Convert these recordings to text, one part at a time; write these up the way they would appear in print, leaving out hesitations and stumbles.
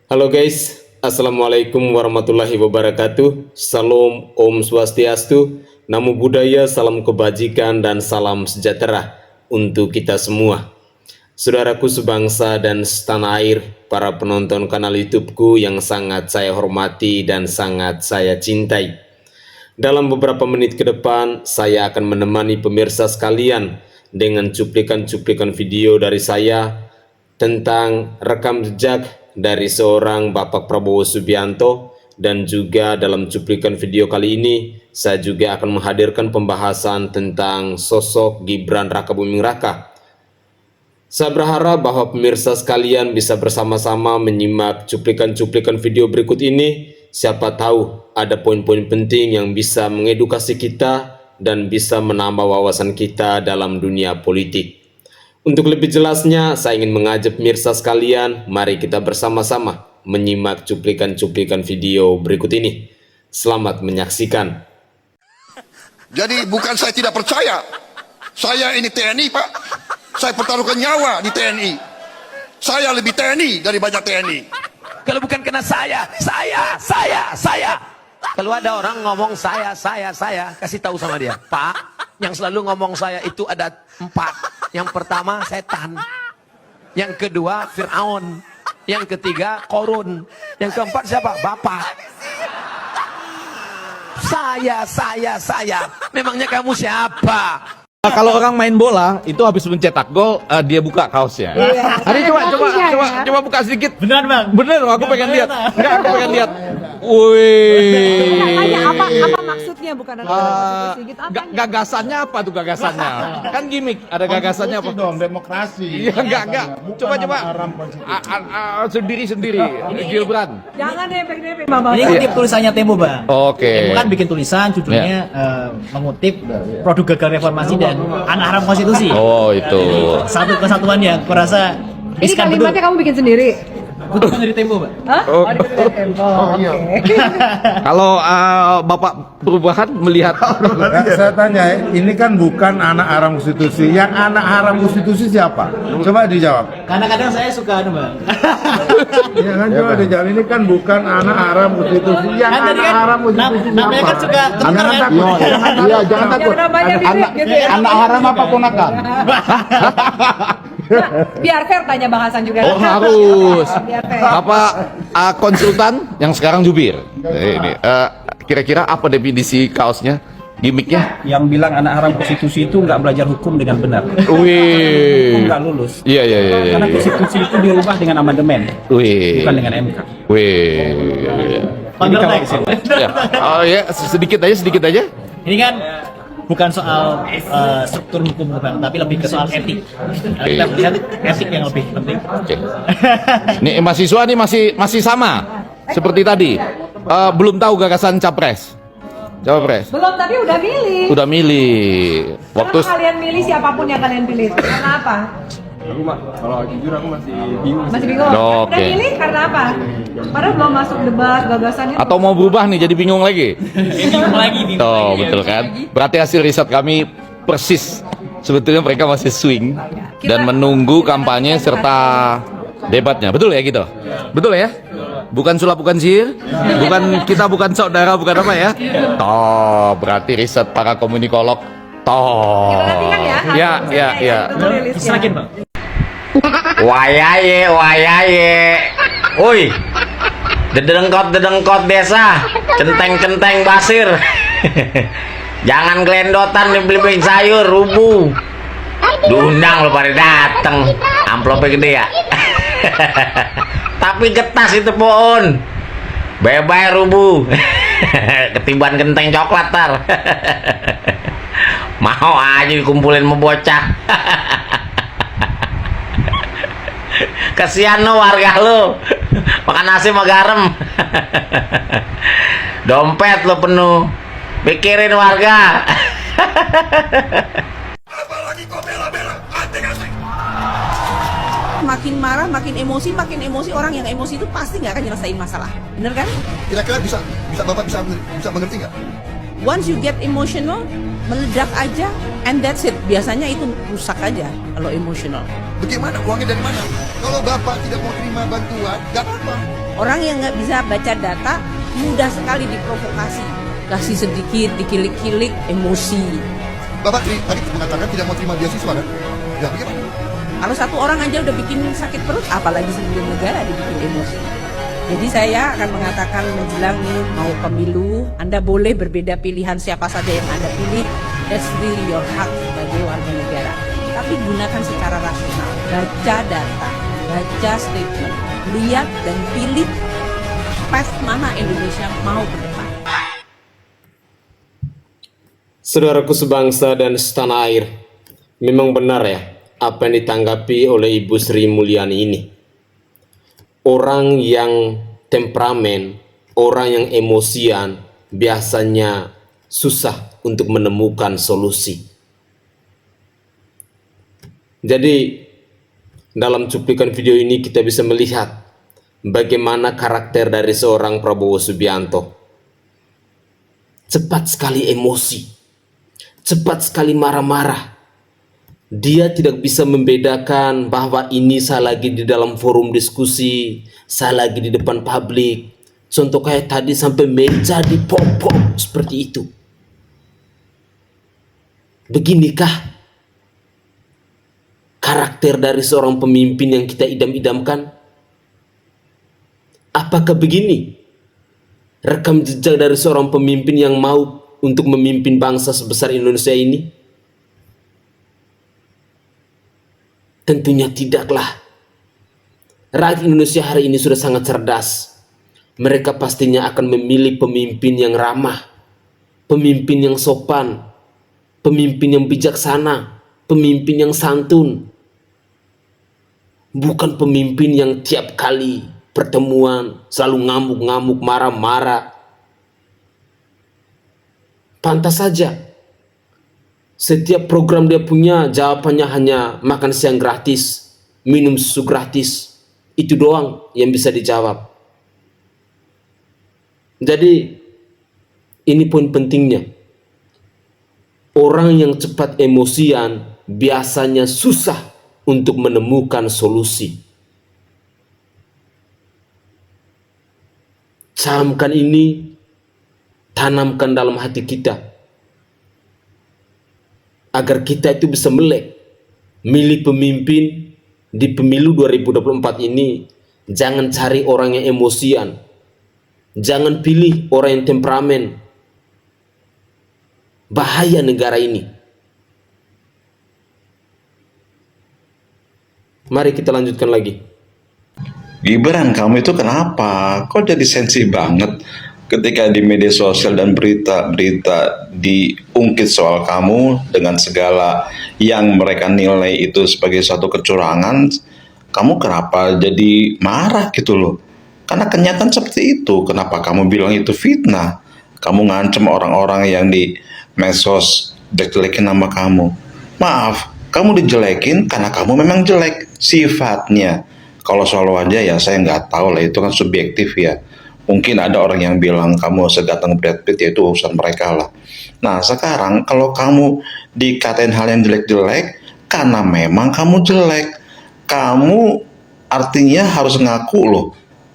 Halo guys, Assalamualaikum warahmatullahi wabarakatuh. Salam Om Swastiastu, Namo Buddhaya, salam kebajikan dan salam sejahtera untuk kita semua. Saudaraku sebangsa dan setanah air, para penonton kanal YouTubeku yang sangat saya hormati dan sangat saya cintai. Dalam beberapa menit ke depan, saya akan menemani pemirsa sekalian dengan cuplikan-cuplikan video dari saya tentang rekam jejak dari seorang Bapak Prabowo Subianto, dan juga dalam cuplikan video kali ini saya juga akan menghadirkan pembahasan tentang sosok Gibran Rakabuming Raka. Saya berharap bahwa pemirsa sekalian bisa bersama-sama menyimak cuplikan-cuplikan video berikut ini. Siapa tahu ada poin-poin penting yang bisa mengedukasi kita dan bisa menambah wawasan kita dalam dunia politik. Untuk lebih jelasnya, saya ingin mengajak pemirsa sekalian, mari kita bersama-sama menyimak cuplikan-cuplikan video berikut ini. Selamat menyaksikan. Jadi bukan saya tidak percaya, saya ini TNI Pak, saya pertaruhkan nyawa di TNI. Saya lebih TNI dari banyak TNI. Kalau bukan kena saya. Kalau ada orang ngomong saya, kasih tahu sama dia, Pak, yang selalu ngomong saya itu ada 4. Yang pertama setan, yang kedua Fir'aun, yang ketiga Korun, yang keempat siapa? Bapak. Saya. Memangnya kamu siapa? Kalau orang main bola itu habis mencetak gol, dia buka kaosnya. Hari coba buka sedikit. Beneran bang? Bener, aku pengen lihat. Enggak, aku pengen lihat. Wih. Apa maksudnya, bukan ada konstitusi gitu, apanya? Gagasannya apa tuh gagasannya? Kan gimmick, ada gagasannya apa? Dong, demokrasi. Iya, enggak. Coba. Sendiri. Gibran. Jangan nepek-nepek, Mama. Ini kutip tulisannya Tempo bang. Oke. Tempo kan bikin tulisan, judulnya mengutip produk gagal reformasi dan anak haram konstitusi. Oh, itu. Satu kesatuan yang kurasa Ini riskan betul. kalimatnya kamu bikin sendiri? Kutipan dari Tempo bang. Hah? Dari Tempo. Oke. Kalau Bapak Perubahan melihat Saya tanya, ini kan bukan anak haram konstitusi. Yang anak haram konstitusi siapa? Coba dijawab. Kadang-kadang saya suka bang. Ya kan, coba dijawab. Ini kan bukan anak haram konstitusi. Yang Kan tadi anak kan haram konstitusi namanya siapa? kan suka Jangan tuker, kan? takut. Iya, jangan takut. Yang namanya mirip gitu ya. Anak haram apa ponakan? Biar fair tanya Bang Hasan juga. oh harus Biar fair. Bapak konsultan yang sekarang jubir. Ini kira-kira apa definisi kaosnya, gimmicknya? Yang bilang anak haram konstitusi itu nggak belajar hukum dengan benar. Wih. Nggak lulus. Iya. Karena konstitusi itu dirubah dengan amandemen, Wih. bukan dengan MK. Wih. Panggil kalau teks. Ya. Oh ya, sedikit aja. Ini kan bukan soal struktur hukum bang, tapi lebih ke soal etik. Kita melihat etik yang lebih penting. Oke. Nih mahasiswa nih masih sama seperti tadi. Belum tahu gagasan Cawapres. Belum, tapi udah milih. Udah milih. Waktu Kenapa kalian milih siapapun yang kalian pilih? Karena apa? Kalau jujur aku masih bingung. Masih bingung? Oke. Udah milih karena apa? Padahal belum masuk debat, gagasannya. atau mau berubah nih jadi bingung lagi. Bingung lagi. Oh, betul kan? Berarti hasil riset kami persis. Sebetulnya mereka masih swing dan menunggu kampanye serta debatnya. Betul ya gitu? Betul ya? Bukan sulap, bukan sihir, bukan saudara, bukan apa ya? Toh, berarti riset para komunikolog. Toh. Kita nantikan ya. Ya. Itu rilisnya. Semakin bang. Wayaye. Oi. Dedengkot desa. Centeng basir. Jangan gelendotan beli sayur, rubuh. Diundang lo pada dateng. Amplopnya gede ya. Tapi getas itu pohon. Bye-bye rubuh. Ketiban genteng coklat tar. Mau aja dikumpulin sama bocah. Kasihan lo warga lo, makan nasi sama garam. Dompet lo penuh, pikirin warga. Apalagi kau bela-bela, anting-anting. Makin marah, makin emosi orang yang emosi itu pasti nggak akan nyelesain masalah, bener kan? Kira-kira bisa Bapak bisa mengerti nggak? Once you get emotional, meledak aja, and that's it. Biasanya itu rusak aja kalau emotional. Bagaimana uangnya dari mana? Kalau Bapak tidak mau terima bantuan, gak apa-apa. Orang yang nggak bisa baca data mudah sekali diprovokasi. Kasih sedikit, dikilik-kilik, emosi. Bapak tadi mengatakan tidak mau terima beasiswa kan? Ya bagaimana? Kalau satu orang aja udah bikin sakit perut, apalagi seluruh negara dibikin emosi. Jadi saya akan mengatakan menjelang nih mau pemilu, Anda boleh berbeda pilihan siapa saja yang Anda pilih. That's really your hak sebagai warga negara. Tapi gunakan secara rasional. Baca data, baca statement, lihat dan pilih path mana Indonesia mau ke depan. Saudaraku sebangsa dan setanah air, memang benar ya apa yang ditanggapi oleh Ibu Sri Mulyani ini. Orang yang temperamen, orang yang emosian biasanya susah untuk menemukan solusi. Jadi dalam cuplikan video ini kita bisa melihat bagaimana karakter dari seorang Prabowo Subianto. Cepat sekali emosi, cepat sekali marah-marah. Dia tidak bisa membedakan bahwa ini saya lagi di dalam forum diskusi, saya lagi di depan publik. Contoh kayak tadi sampai meja dipop-pop seperti itu. Beginikah karakter dari seorang pemimpin yang kita idam-idamkan? Apakah begini rekam jejak dari seorang pemimpin yang mau untuk memimpin bangsa sebesar Indonesia ini? Tentunya tidaklah. Rakyat Indonesia hari ini sudah sangat cerdas. Mereka pastinya akan memilih pemimpin yang ramah, pemimpin yang sopan, pemimpin yang bijaksana, pemimpin yang santun. Bukan pemimpin yang tiap kali pertemuan selalu ngamuk-ngamuk, marah-marah. Pantas saja setiap program dia punya jawabannya hanya makan siang gratis, minum susu gratis. Itu doang yang bisa dijawab. Jadi ini poin pentingnya. Orang yang cepat emosian biasanya susah untuk menemukan solusi. Camkan ini, tanamkan dalam hati kita. Agar kita itu bisa melek, milih pemimpin di pemilu 2024 ini. Jangan cari orang yang emosian. Jangan pilih orang yang temperamen. Bahaya negara ini. Mari kita lanjutkan lagi. Gibran, kamu itu kenapa? Kok jadi sensi banget ketika di media sosial dan berita-berita diungkit soal kamu dengan segala yang mereka nilai itu sebagai suatu kecurangan? Kamu kenapa jadi marah gitu loh? Karena kenyataan seperti itu. Kenapa kamu bilang itu fitnah? Kamu ngancem orang-orang yang di medsos jelek-jelekin nama kamu. Maaf, kamu dijelekin karena kamu memang jelek sifatnya. Kalau soal wajah ya saya nggak tahu lah, itu kan subjektif ya. Mungkin ada orang yang bilang kamu seganteng Brad Pitt, ya itu urusan mereka lah. Nah sekarang kalau kamu dikatain hal yang jelek-jelek karena memang kamu jelek, kamu artinya harus ngaku loh.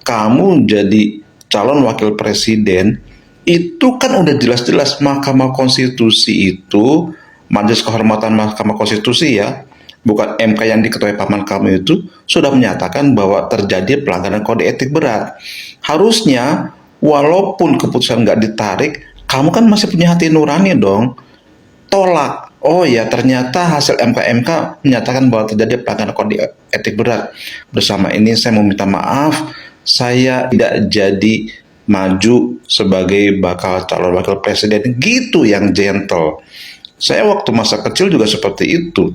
Kamu jadi calon wakil presiden, itu kan udah jelas-jelas Mahkamah Konstitusi itu, Majelis Kehormatan Mahkamah Konstitusi ya, bukan MK yang diketuai paman kamu itu, sudah menyatakan bahwa terjadi pelanggaran kode etik berat. Harusnya walaupun keputusan nggak ditarik, kamu kan masih punya hati nurani dong. Tolak. Oh ya, ternyata hasil MK menyatakan bahwa terjadi pelanggaran kode etik berat. Bersama ini saya mau minta maaf, saya tidak jadi maju sebagai bakal calon wakil presiden. Gitu yang gentle. Saya waktu masa kecil juga seperti itu.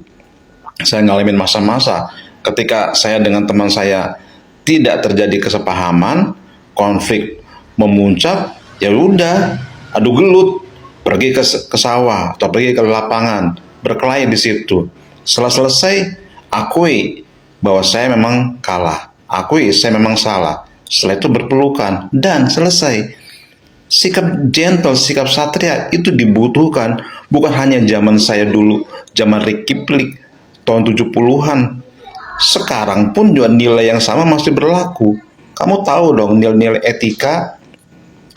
Saya ngalamin masa-masa ketika saya dengan teman saya tidak terjadi kesepahaman, konflik memuncak, ya udah adu gelut, pergi ke sawah atau pergi ke lapangan, berkelahi di situ. Setelah selesai, akui bahwa saya memang kalah, akui saya memang salah. Setelah itu berpelukan dan selesai. Sikap gentle, sikap satria itu dibutuhkan. Bukan hanya zaman saya dulu, zaman Ricky Plik, tahun 70-an. Sekarang pun juga nilai yang sama masih berlaku. Kamu tahu dong, nilai-nilai etika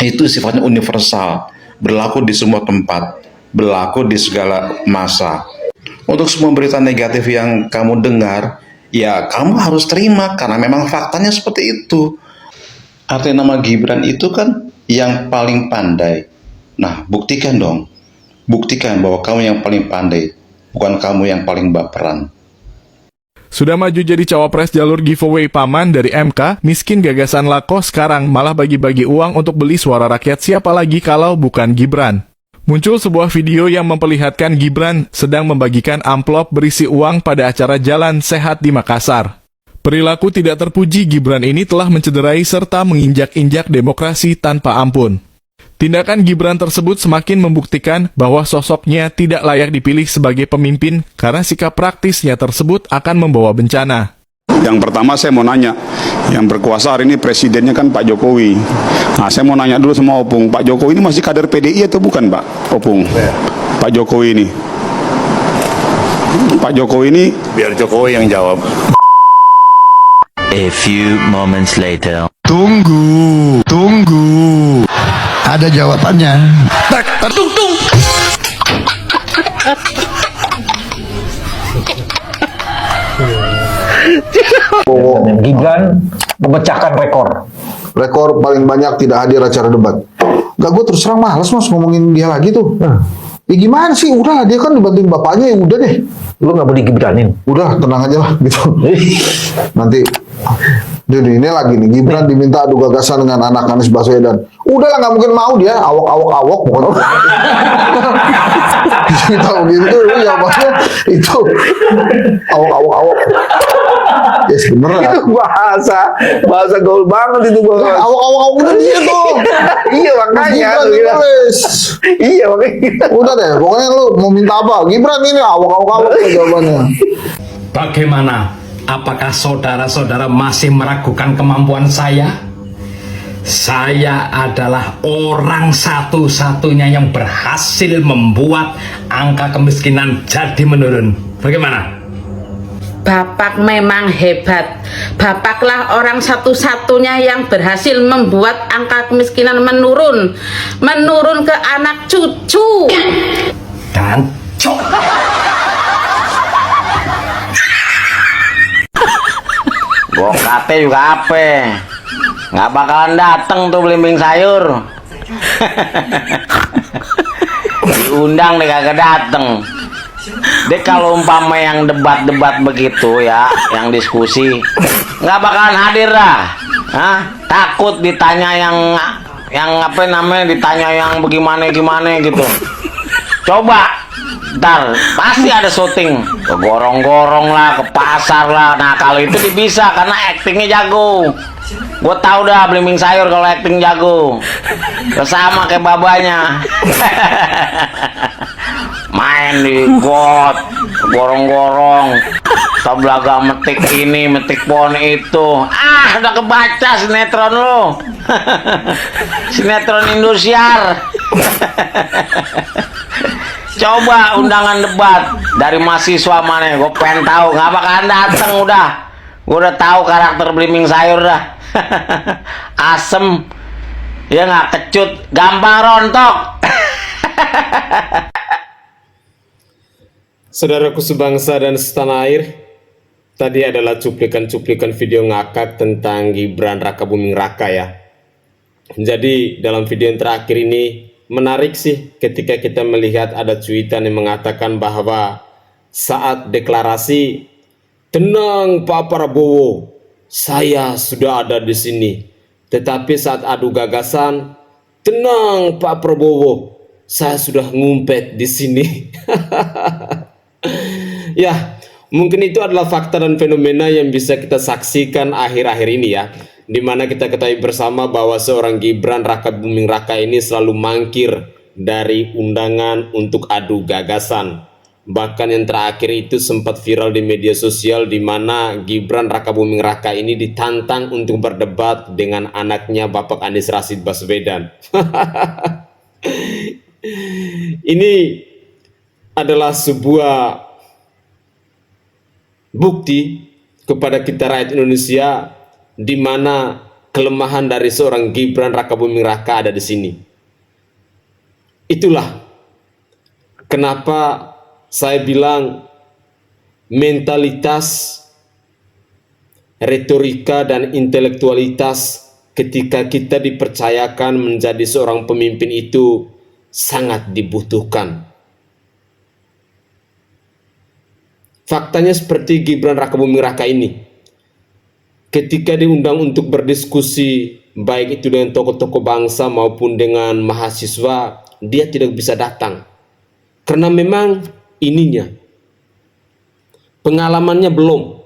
itu sifatnya universal. Berlaku di semua tempat, berlaku di segala masa. Untuk semua berita negatif yang kamu dengar, ya kamu harus terima karena memang faktanya seperti itu. Arti nama Gibran itu kan yang paling pandai. Nah, buktikan dong. Buktikan bahwa kamu yang paling pandai, bukan kamu yang paling baperan. Sudah maju jadi cawapres jalur giveaway paman dari MK, miskin gagasan lako sekarang malah bagi-bagi uang untuk beli suara rakyat, siapa lagi kalau bukan Gibran. Muncul sebuah video yang memperlihatkan Gibran sedang membagikan amplop berisi uang pada acara Jalan Sehat di Makassar. Perilaku tidak terpuji Gibran ini telah mencederai serta menginjak-injak demokrasi tanpa ampun. Tindakan Gibran tersebut semakin membuktikan bahwa sosoknya tidak layak dipilih sebagai pemimpin karena sikap praktisnya tersebut akan membawa bencana. Yang pertama saya mau nanya, yang berkuasa hari ini presidennya kan Pak Jokowi. Nah, saya mau nanya dulu sama Opung, Pak Jokowi ini masih kader PDI atau bukan, Pak Opung? Pak Jokowi ini. Pak Jokowi ini biar Jokowi yang jawab. A few moments later. Tunggu. Ada jawabannya. Tung. Gibran memecahkan rekor paling banyak tidak hadir acara debat. Gak, gue terus terang males mas ngomongin dia lagi tuh. Ya gimana sih, udah dia kan dibantuin bapaknya, ya udah deh. Lu nggak boleh Gibranin. Udah tenang aja lah gitu. Nanti jadi ini lagi nih, Gibran diminta adu gagasan dengan anak Anies Baswedan. Udahlah, nggak mungkin mau dia, awok pokoknya. Kita begitu, ya maksudnya itu awok. Ya sebenarnya Itu bahasa gaul banget itu bang. awok udah dia tuh. Iya makanya. Iya makanya. Udah deh, pokoknya lu mau minta apa? Gibran ini awok jawabannya. Bagaimana? Apakah saudara-saudara masih meragukan kemampuan saya? Saya adalah orang satu-satunya yang berhasil membuat angka kemiskinan jadi menurun. Bagaimana? Bapak memang hebat. Bapaklah orang satu-satunya yang berhasil membuat angka kemiskinan menurun ke anak cucu. Dan Bokate juga apa? Nggak bakalan dateng tuh belimbing sayur. Diundang deh kagak dateng. Dek kalau umpama yang debat-debat begitu ya, yang diskusi, nggak bakalan hadir dah. Takut ditanya yang apa namanya, ditanya yang bagaimana gitu. Coba ntar pasti ada syuting ke gorong-gorong lah, ke pasar lah. Nah kalau itu bisa karena aktingnya jago. Gue tau dah belimbing sayur kalau akting jago. Sama kayak babanya. Main di got, gorong-gorong, tablaga metik ini, metik pohon itu. Udah kebaca sinetron lo. Sinetron Indosiar. Coba undangan debat dari mahasiswa mana, gue pengen tahu. Nggak bakalan dateng udah. Gue udah tahu karakter belimbing sayur dah. Asem, ya nggak, kecut, gampang rontok. Saudaraku sebangsa dan setanah air, tadi adalah cuplikan-cuplikan video ngakak tentang Gibran Raka Buming Raka ya. Jadi dalam video yang terakhir ini menarik sih ketika kita melihat ada cuitan yang mengatakan bahwa saat deklarasi, tenang Pak Prabowo, saya sudah ada di sini. Tetapi saat adu gagasan, tenang Pak Prabowo, saya sudah ngumpet di sini. Ya, mungkin itu adalah fakta dan fenomena yang bisa kita saksikan akhir-akhir ini ya, di mana kita ketahui bersama bahwa seorang Gibran Raka Buming Raka ini selalu mangkir dari undangan untuk adu gagasan. Bahkan yang terakhir itu sempat viral di media sosial di mana Gibran Rakabuming Raka ini ditantang untuk berdebat dengan anaknya Bapak Anies Rashid Baswedan. Ini adalah sebuah bukti kepada kita rakyat Indonesia di mana kelemahan dari seorang Gibran Rakabuming Raka ada di sini. Itulah kenapa saya bilang mentalitas, retorika, dan intelektualitas ketika kita dipercayakan menjadi seorang pemimpin itu sangat dibutuhkan. Faktanya seperti Gibran Rakabuming Raka ini, ketika diundang untuk berdiskusi baik itu dengan tokoh-tokoh bangsa maupun dengan mahasiswa, dia tidak bisa datang karena memang pengalamannya belum,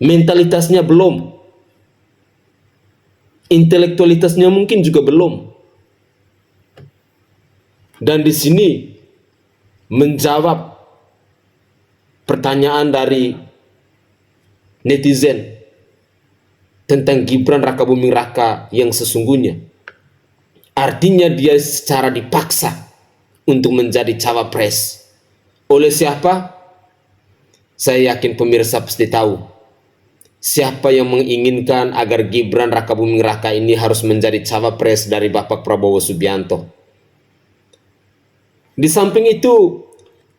mentalitasnya belum, intelektualitasnya mungkin juga belum. Dan di sini menjawab pertanyaan dari netizen tentang Gibran Rakabuming Raka yang sesungguhnya, artinya dia secara dipaksa untuk menjadi cawapres. Oleh siapa? Saya yakin pemirsa pasti tahu siapa yang menginginkan agar Gibran Rakabuming Raka ini harus menjadi cawapres dari Bapak Prabowo Subianto. Di samping itu,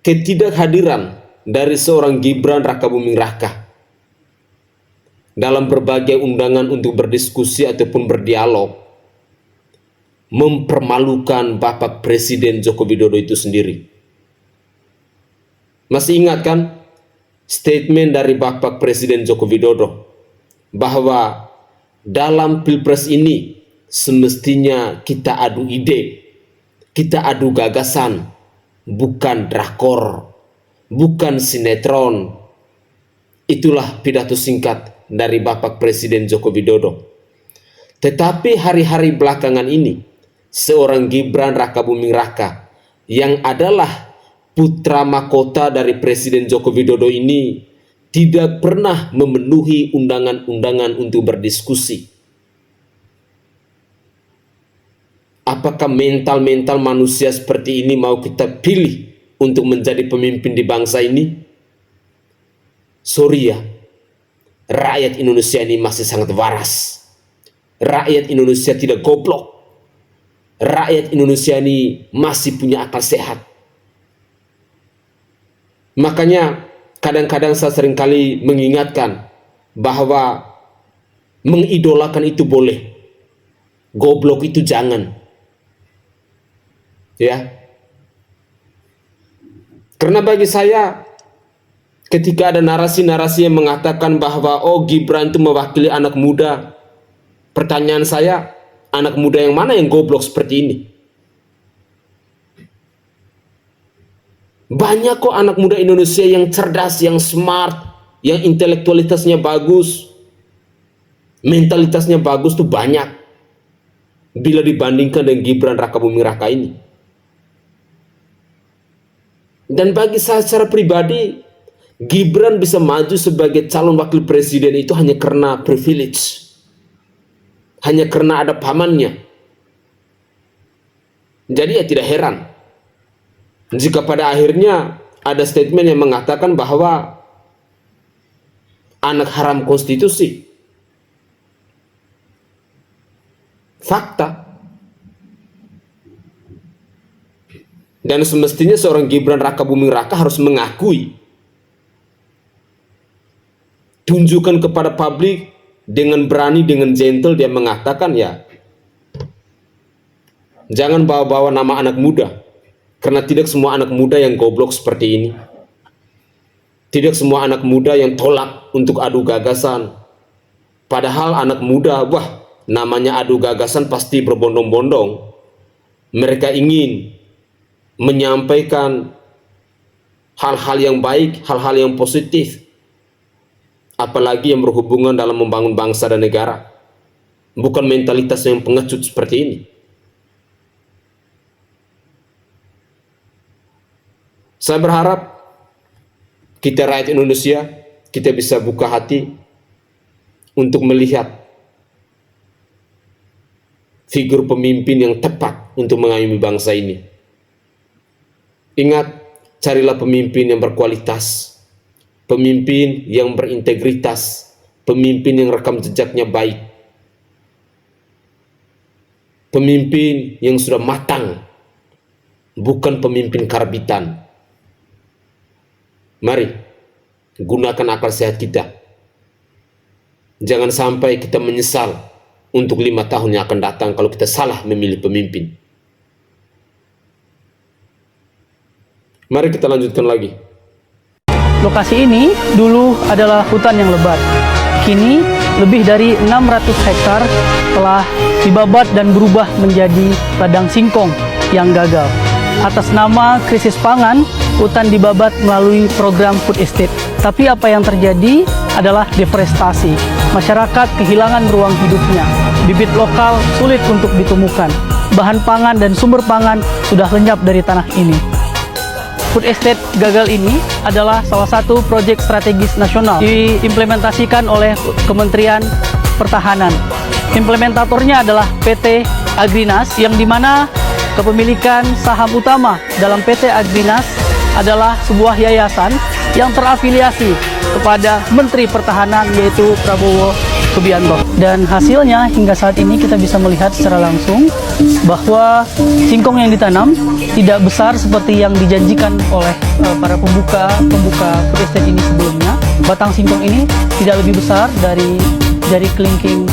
ketidakhadiran dari seorang Gibran Rakabuming Raka dalam berbagai undangan untuk berdiskusi ataupun berdialog mempermalukan Bapak Presiden Joko Widodo itu sendiri. Masih ingat kan statement dari Bapak Presiden Joko Widodo bahwa dalam Pilpres ini semestinya kita adu ide, kita adu gagasan, bukan drakor, bukan sinetron. Itulah pidato singkat dari Bapak Presiden Joko Widodo. Tetapi hari-hari belakangan ini, seorang Gibran Rakabuming Raka yang adalah putra mahkota dari Presiden Joko Widodo ini tidak pernah memenuhi undangan-undangan untuk berdiskusi. Apakah mental-mental manusia seperti ini mau kita pilih untuk menjadi pemimpin di bangsa ini? Sorry ya, rakyat Indonesia ini masih sangat waras. Rakyat Indonesia tidak goblok. Rakyat Indonesia ini masih punya akal sehat. Makanya kadang-kadang saya seringkali mengingatkan bahwa mengidolakan itu boleh, goblok itu jangan. Ya. Karena bagi saya ketika ada narasi-narasi yang mengatakan bahwa oh Gibran itu mewakili anak muda, pertanyaan saya, anak muda yang mana yang goblok seperti ini? Banyak kok anak muda Indonesia yang cerdas, yang smart, yang intelektualitasnya bagus, mentalitasnya bagus tuh banyak. Bila dibandingkan dengan Gibran Rakabuming Raka ini. Dan bagi saya secara pribadi, Gibran bisa maju sebagai calon wakil presiden itu hanya karena privilege. Hanya karena ada pamannya. Jadi ya tidak heran jika pada akhirnya ada statement yang mengatakan bahwa anak haram konstitusi. Fakta. Dan semestinya seorang Gibran Rakabuming Raka harus mengakui, tunjukkan kepada publik dengan berani, dengan gentle dia mengatakan ya, jangan bawa-bawa nama anak muda, karena tidak semua anak muda yang goblok seperti ini. Tidak semua anak muda yang tolak untuk adu gagasan. Padahal anak muda, wah, namanya adu gagasan pasti berbondong-bondong. Mereka ingin menyampaikan hal-hal yang baik, hal-hal yang positif, apalagi yang berhubungan dalam membangun bangsa dan negara, bukan mentalitas yang pengecut seperti ini. Saya berharap kita rakyat Indonesia, kita bisa buka hati untuk melihat figur pemimpin yang tepat untuk mengayomi bangsa ini. Ingat, carilah pemimpin yang berkualitas, pemimpin yang berintegritas, pemimpin yang rekam jejaknya baik, pemimpin yang sudah matang, bukan pemimpin karbitan. Mari gunakan akal sehat kita. Jangan sampai kita menyesal untuk 5 tahun yang akan datang kalau kita salah memilih pemimpin. Mari kita lanjutkan lagi. Lokasi ini dulu adalah hutan yang lebat. Kini lebih dari 600 hektar telah dibabat dan berubah menjadi ladang singkong yang gagal. Atas nama krisis pangan, hutan dibabat melalui program food estate. Tapi apa yang terjadi adalah deforestasi. Masyarakat kehilangan ruang hidupnya. Bibit lokal sulit untuk ditemukan. Bahan pangan dan sumber pangan sudah lenyap dari tanah ini. Food estate gagal ini adalah salah satu proyek strategis nasional diimplementasikan oleh Kementerian Pertahanan. Implementatornya adalah PT Agrinas, yang dimana kepemilikan saham utama dalam PT Agrinas adalah sebuah yayasan yang terafiliasi kepada Menteri Pertahanan, yaitu Prabowo Subianto. Dan hasilnya hingga saat ini kita bisa melihat secara langsung bahwa singkong yang ditanam tidak besar seperti yang dijanjikan oleh para pembuka food estate ini sebelumnya. Batang singkong ini tidak lebih besar dari jari kelingking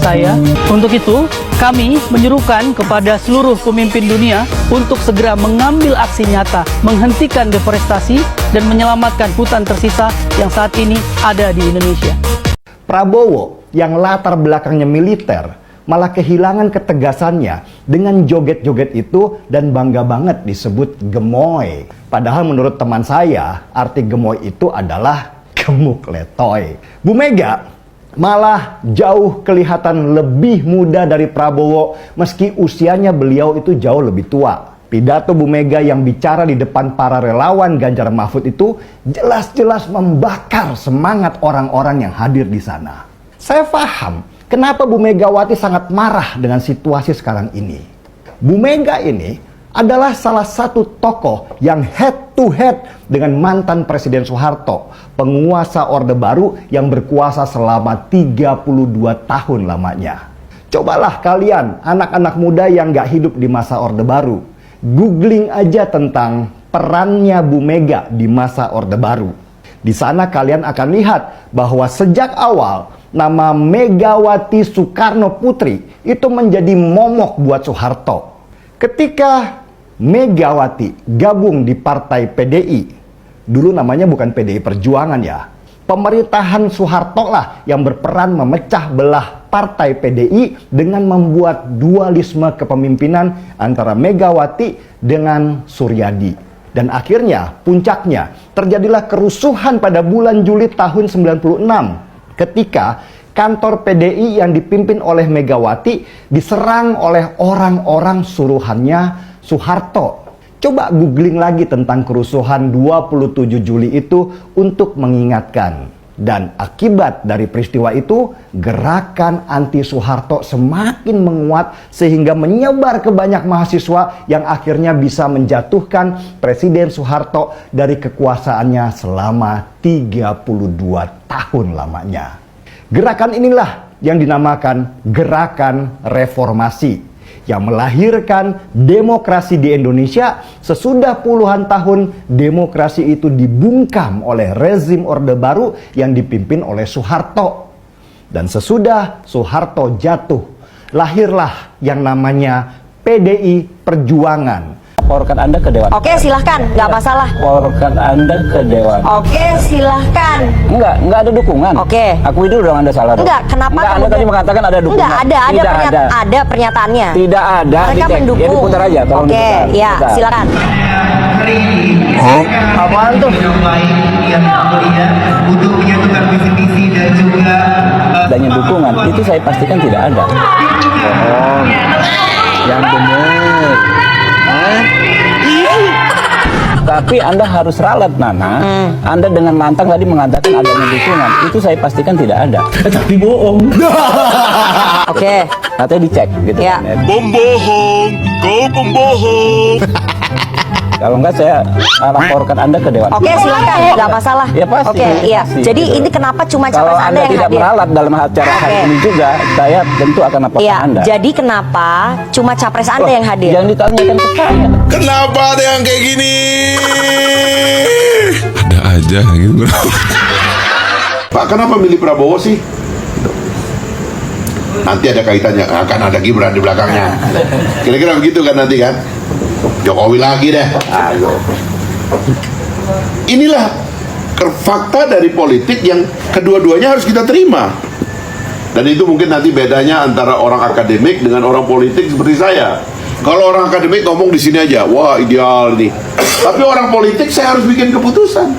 saya. Untuk itu, kami menyerukan kepada seluruh pemimpin dunia untuk segera mengambil aksi nyata, menghentikan deforestasi, dan menyelamatkan hutan tersisa yang saat ini ada di Indonesia. Prabowo yang latar belakangnya militer malah kehilangan ketegasannya dengan joget-joget itu dan bangga banget disebut gemoy. Padahal menurut teman saya, arti gemoy itu adalah gemuk letoy. Bu Mega malah jauh kelihatan lebih muda dari Prabowo meski usianya beliau itu jauh lebih tua. Pidato Bu Mega yang bicara di depan para relawan Ganjar Mahfud itu jelas-jelas membakar semangat orang-orang yang hadir di sana. Saya paham kenapa Bu Megawati sangat marah dengan situasi sekarang ini. Bu Mega ini adalah salah satu tokoh yang head to head dengan mantan Presiden Soeharto, penguasa Orde Baru yang berkuasa selama 32 tahun lamanya. Cobalah kalian, anak-anak muda yang gak hidup di masa Orde Baru, googling aja tentang perannya Bu Mega di masa Orde Baru. Di sana kalian akan lihat bahwa sejak awal nama Megawati Soekarno Putri itu menjadi momok buat Soeharto. Ketika Megawati gabung di partai PDI, dulu namanya bukan PDI Perjuangan ya, pemerintahan Soeharto lah yang berperan memecah belah partai PDI dengan membuat dualisme kepemimpinan antara Megawati dengan Suryadi. Dan akhirnya puncaknya terjadilah kerusuhan pada bulan Juli tahun 96 ketika kantor PDI yang dipimpin oleh Megawati diserang oleh orang-orang suruhannya Soeharto. Coba googling lagi tentang kerusuhan 27 Juli itu untuk mengingatkan. Dan akibat dari peristiwa itu, gerakan anti Soeharto semakin menguat sehingga menyebar ke banyak mahasiswa yang akhirnya bisa menjatuhkan Presiden Soeharto dari kekuasaannya selama 32 tahun lamanya. Gerakan inilah yang dinamakan Gerakan Reformasi, yang melahirkan demokrasi di Indonesia sesudah puluhan tahun demokrasi itu dibungkam oleh rezim Orde Baru yang dipimpin oleh Soeharto. Dan sesudah Soeharto jatuh, lahirlah yang namanya PDI Perjuangan. Laporkan Anda ke Dewan. Oke, silahkan, nggak masalah. Laporkan Anda ke Dewan. Oke, silahkan. Enggak ada dukungan. Oke. Akui dulu dong Anda salah. Enggak, kenapa? Enggak, Anda tadi mengatakan ada dukungan. Enggak, ada pernyataannya. Tidak ada. Mereka mendukung. Ya diputar aja, tolong Oke, diputar. ya, Putar. silakan. Apaan tuh? Untuk menyatukan visi-misi dan juga Adanya dukungan, itu saya pastikan tidak ada. Oh, yang benar. Tapi Anda harus ralat, Nana. Anda dengan lantang tadi mengatakan adanya dukungan. Itu saya pastikan tidak ada. Tapi bohong. Oke. Katanya dicek gitu. Ya. Kan, ya. Pembohong, kau pembohong. Kalau enggak saya laporkan Anda ke Dewan. Oke, silakan, nggak masalah. Ya pasti. Oke, iya. Pasti, Jadi gitu. ini kenapa cuma Kalau capres Anda Anda yang tidak hadir? meralat dalam acara hari Oke. ini juga, saya tentu akan laporkan Iya. Anda. Jadi kenapa cuma capres Anda yang hadir? Yang ditanyakan ke saya. Kenapa ada yang kayak gini? Ada aja gitu. Pak, kenapa milih Prabowo sih? Nanti ada kaitannya, akan ada Gibran di belakangnya. Kira-kira begitu kan nanti kan? Jokowi lagi deh. Ayo. Inilah fakta dari politik yang kedua-duanya harus kita terima. Dan itu mungkin nanti bedanya antara orang akademik dengan orang politik seperti saya. Kalau orang akademik ngomong di sini aja, wah ideal nih. Tapi orang politik saya harus bikin keputusan.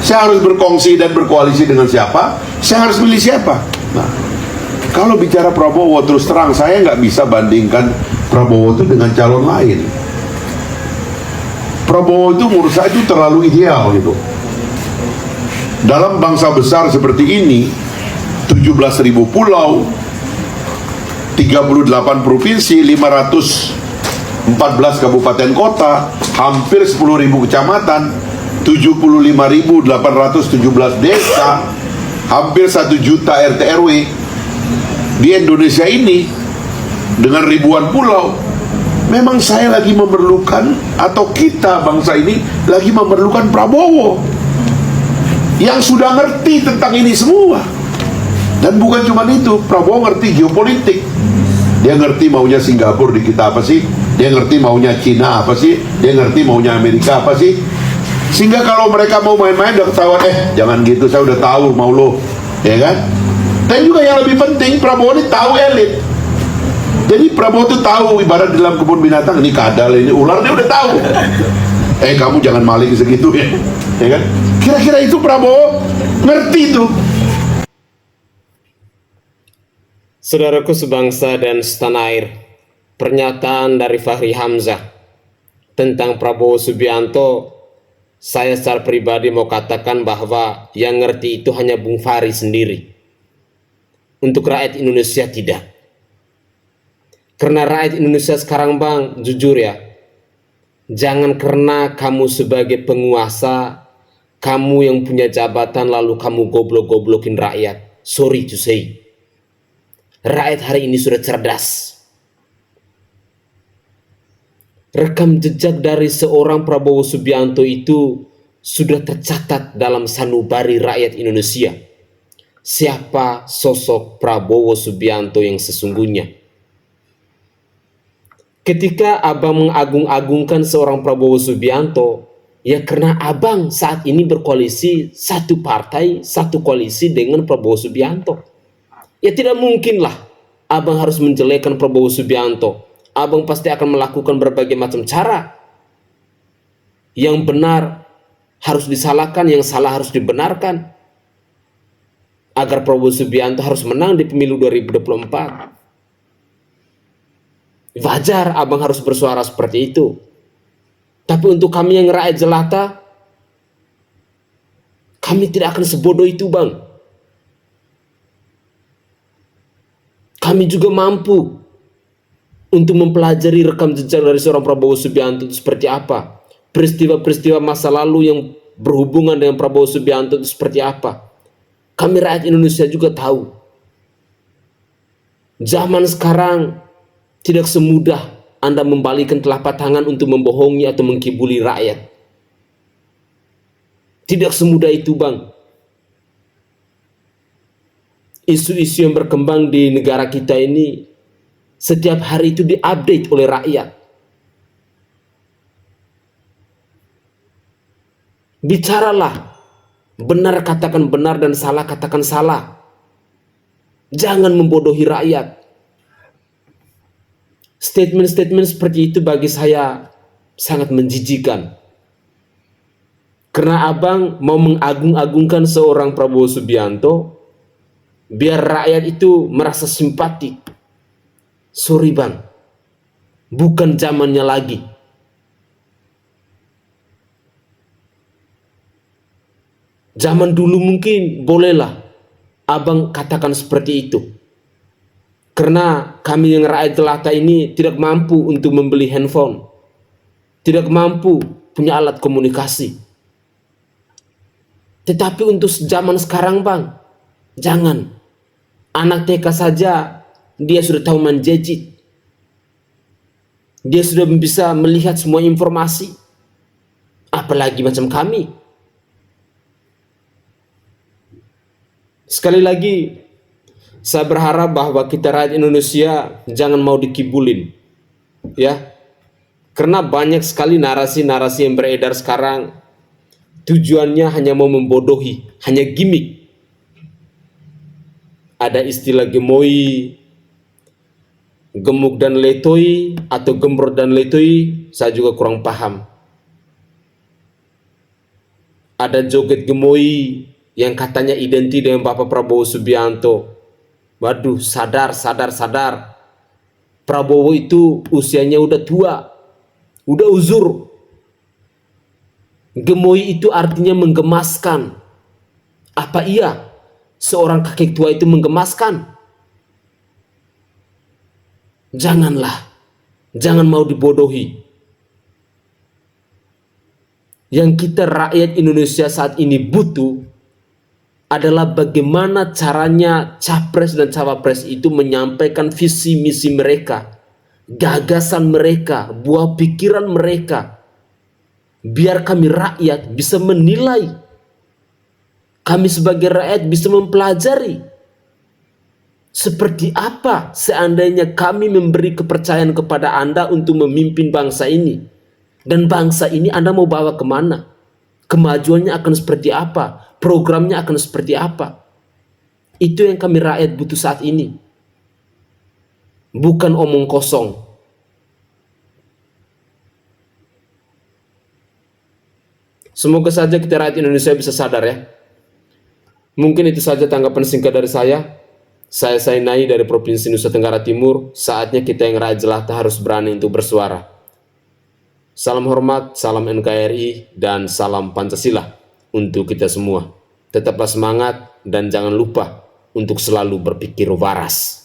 Saya harus berkongsi dan berkoalisi dengan siapa. Saya harus pilih siapa. Nah, kalau bicara Prabowo, terus terang saya nggak bisa bandingkan Prabowo itu dengan calon lain. Prabowo itu menurut saya itu terlalu ideal gitu. Dalam bangsa besar seperti ini, 17.000 pulau, 38 provinsi, 514 kabupaten kota, hampir 10.000 kecamatan, 75.817 desa, hampir 1 juta RT RW di Indonesia ini dengan ribuan pulau. Memang saya lagi memerlukan, atau kita bangsa ini lagi memerlukan Prabowo yang sudah ngerti tentang ini semua. Dan bukan cuma itu, Prabowo ngerti geopolitik. Dia ngerti maunya Singapura di kita apa sih, dia ngerti maunya Cina apa sih, dia ngerti maunya Amerika apa sih. Sehingga kalau mereka mau main-main udah ketahuan, jangan gitu, saya udah tahu mau lo, ya kan. Dan juga yang lebih penting, Prabowo ini tahu elit. Jadi Prabowo itu tahu, ibarat dalam kebun binatang, ini kadal, ini ular, dia udah tahu. Kamu jangan maling segitu ya, ya kan? Kira-kira itu Prabowo ngerti itu. Saudaraku sebangsa dan setanah air, pernyataan dari Fahri Hamzah tentang Prabowo Subianto, saya secara pribadi mau katakan bahwa yang ngerti itu hanya Bung Fahri sendiri. Untuk rakyat Indonesia tidak. Karena rakyat Indonesia sekarang, Bang, jujur ya, jangan karena kamu sebagai penguasa, kamu yang punya jabatan lalu kamu goblok-goblokin rakyat. Sorry to say, rakyat hari ini sudah cerdas. Rekam jejak dari seorang Prabowo Subianto itu sudah tercatat dalam sanubari rakyat Indonesia. Siapa sosok Prabowo Subianto yang sesungguhnya? Ketika abang mengagung-agungkan seorang Prabowo Subianto, ya karena abang saat ini berkoalisi satu partai, satu koalisi dengan Prabowo Subianto. Ya tidak mungkinlah abang harus menjelekkan Prabowo Subianto. Abang pasti akan melakukan berbagai macam cara. Yang benar harus disalahkan, yang salah harus dibenarkan. Agar Prabowo Subianto harus menang di pemilu 2024. Wajar abang harus bersuara seperti itu. Tapi untuk kami yang rakyat jelata, kami tidak akan sebodoh itu, Bang. Kami juga mampu untuk mempelajari rekam jejak dari seorang Prabowo Subianto itu seperti apa. Peristiwa-peristiwa masa lalu yang berhubungan dengan Prabowo Subianto itu seperti apa. Kami rakyat Indonesia juga tahu. Zaman sekarang tidak semudah Anda membalikkan telapak tangan untuk membohongi atau mengkibuli rakyat. Tidak semudah itu, Bang. Isu-isu yang berkembang di negara kita ini setiap hari itu diupdate oleh rakyat. Bicaralah. Benar katakan benar dan salah katakan salah. Jangan membodohi rakyat. Statement-statement seperti itu bagi saya sangat menjijikan. Karena abang mau mengagung-agungkan seorang Prabowo Subianto, biar rakyat itu merasa simpati. Sorry, Bang, bukan zamannya lagi. Zaman dulu mungkin bolehlah abang katakan seperti itu. Karena kami yang rakyat jelata ini tidak mampu untuk membeli handphone. Tidak mampu punya alat komunikasi. Tetapi untuk zaman sekarang bang, jangan. Anak TK saja dia sudah tahu main gadget. Dia sudah bisa melihat semua informasi. Apalagi macam kami. Sekali lagi, saya berharap bahwa kita rakyat Indonesia jangan mau dikibulin. Ya. Karena banyak sekali narasi-narasi yang beredar sekarang. Tujuannya hanya mau membodohi, hanya gimmick. Ada istilah gemoi, gemuk dan letoi, atau gembrot dan letoi, saya juga kurang paham. Ada joget gemoi yang katanya identik dengan Bapak Prabowo Subianto. Waduh, sadar. Prabowo itu usianya udah tua, udah uzur. Gemoi itu artinya menggemaskan. Apa iya seorang kakek tua itu menggemaskan? Janganlah, jangan mau dibodohi. Yang kita rakyat Indonesia saat ini butuh adalah bagaimana caranya capres dan cawapres itu menyampaikan visi misi mereka, gagasan mereka, buah pikiran mereka. Biar kami rakyat bisa menilai. Kami sebagai rakyat bisa mempelajari. Seperti apa seandainya kami memberi kepercayaan kepada Anda untuk memimpin bangsa ini. Dan bangsa ini Anda mau bawa kemana? Kemajuannya akan seperti apa? Programnya akan seperti apa? Itu yang kami rakyat butuh saat ini. Bukan omong kosong. Semoga saja kita rakyat Indonesia bisa sadar ya. Mungkin itu saja tanggapan singkat dari saya. Saya Sainai dari Provinsi Nusa Tenggara Timur. Saatnya kita yang rakyat jelata harus berani untuk bersuara. Salam hormat, salam NKRI, dan salam Pancasila untuk kita semua. Tetaplah semangat dan jangan lupa untuk selalu berpikir waras.